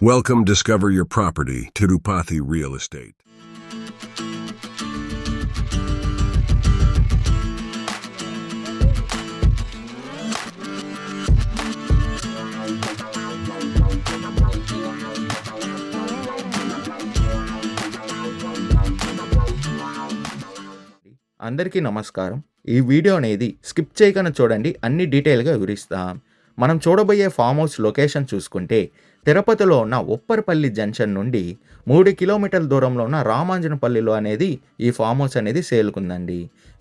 Welcome, discover your property, Tirupati Real Estate. అందరికీ నమస్కారం. ఈ వీడియో అనేది స్కిప్ చేయకుండా చూడండి, అన్ని డీటెయిల్గా వివరిస్తాం. మనం చూడబోయే ఫామ్ హౌస్ లొకేషన్ చూసుకుంటే తిరుపతిలో ఉన్న ఉప్పరపల్లి జంక్షన్ నుండి 3 కిలోమీటర్ల దూరంలో ఉన్న రామాంజనపల్లిలో అనేది ఈ ఫామ్ హౌస్ అనేది సేల్కుందండి.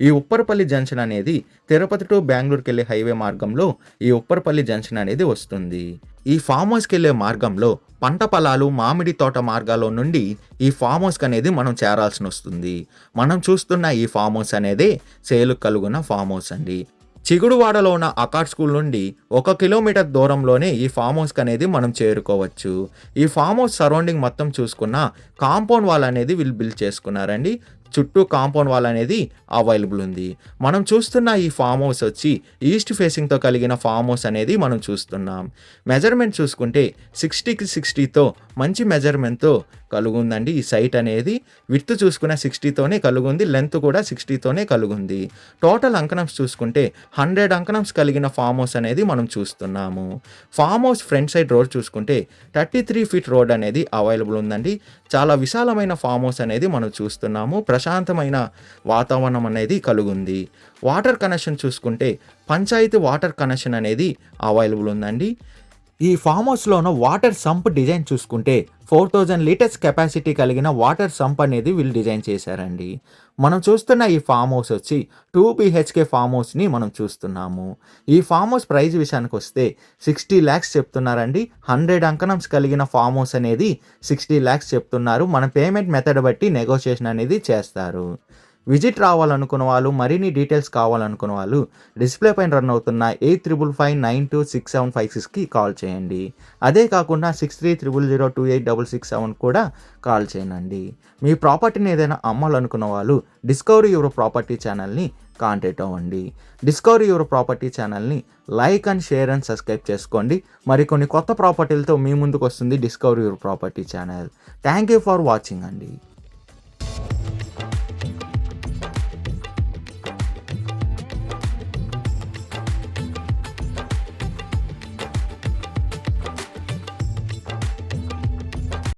ఈ ఉప్పరపల్లి జంక్షన్ అనేది తిరుపతి టు బెంగళూరుకి వెళ్ళే హైవే మార్గంలో ఈ ఉప్పరపల్లి జంక్షన్ అనేది వస్తుంది. ఈ ఫామ్ హౌస్కి వెళ్ళే మార్గంలో పంట పొలాలు, మామిడి తోట మార్గాల్లో నుండి ఈ ఫామ్ హౌస్కి అనేది మనం చేరాల్సి వస్తుంది. మనం చూస్తున్న ఈ ఫామ్ హౌస్ అనేది సేలుకు కలుగున్న ఫామ్ హౌస్ అండి. చిగుడువాడలో ఉన్న అకాడ్ స్కూల్ నుండి 1 కిలోమీటర్ దూరంలోనే ఈ ఫామ్ హౌస్కి అనేది మనం చేరుకోవచ్చు. ఈ ఫామ్ హౌస్ సరౌండింగ్ మొత్తం చూసుకున్న కాంపౌండ్ వాల్ అనేది వీళ్ళు బిల్డ్ చేసుకున్నారండి. చుట్టూ కాంపౌండ్ వాల్ అనేది అవైలబుల్ ఉంది. మనం చూస్తున్న ఈ ఫామ్ హౌస్ వచ్చి ఈస్ట్ ఫేసింగ్తో కలిగిన ఫామ్ హౌస్ అనేది మనం చూస్తున్నాం. మెజర్మెంట్ చూసుకుంటే 60కి 60తో మంచి మెజర్మెంట్తో కలుగుందండి. ఈ సైట్ అనేది విడ్త్ చూసుకున్న 60తోనే కలుగుంది, లెంత్ కూడా 60తోనే కలుగుంది. టోటల్ అంకణంస్ చూసుకుంటే 100 అంకణంస్ కలిగిన ఫామ్ హౌస్ అనేది మనం చూస్తున్నాము. Farm house front side road చూసుకుంటే 33 ఫీట్ రోడ్ అనేది అవైలబుల్ ఉందండి. చాలా విశాలమైన ఫామ్ హౌస్ అనేది మనం చూస్తున్నాము. ప్రశాంతమైన వాతావరణం అనేది కలుగుంది. వాటర్ కనెక్షన్ చూసుకుంటే పంచాయతీ వాటర్ కనెక్షన్ అనేది అవైలబుల్ ఉందండి. ఈ ఫామ్ హౌస్లోనూ వాటర్ సంప్ డిజైన్ చూసుకుంటే 4000 లీటర్స్ కెపాసిటీ కలిగిన వాటర్ సంప్ అనేది వీళ్ళు డిజైన్ చేశారండి. మనం చూస్తున్న ఈ ఫామ్ హౌస్ వచ్చి 2 BHK ఫామ్ హౌస్ని మనం చూస్తున్నాము. ఈ ఫామ్ హౌస్ ప్రైస్ విషయానికి వస్తే 60 lakhs చెప్తున్నారండి. 100 అంకణంస్ కలిగిన ఫామ్ హౌస్ అనేది 60 lakhs చెప్తున్నారు. మన పేమెంట్ మెథడ్ బట్టి నెగోషియేషన్ అనేది చేస్తారు. విజిట్ రావాలనుకున్న వాళ్ళు, మరిన్ని డీటెయిల్స్ కావాలనుకున్న వాళ్ళు డిస్ప్లే పైన రన్ అవుతున్న 8355926756కి కాల్ చేయండి. అదే కాకుండా 6300028667 కూడా కాల్ చేయండి. మీ ప్రాపర్టీని ఏదైనా అమ్మాలనుకున్న వాళ్ళు డిస్కవరీ యువర్ ప్రాపర్టీ ఛానల్ని కాంటాక్ట్ అవ్వండి. డిస్కవరీ యువర్ ప్రాపర్టీ ఛానల్ని like and share and subscribe చేసుకోండి. మరికొన్ని కొత్త ప్రాపర్టీలతో మీ ముందుకు వస్తుంది discovery your property channel. Thank you for watching అండి.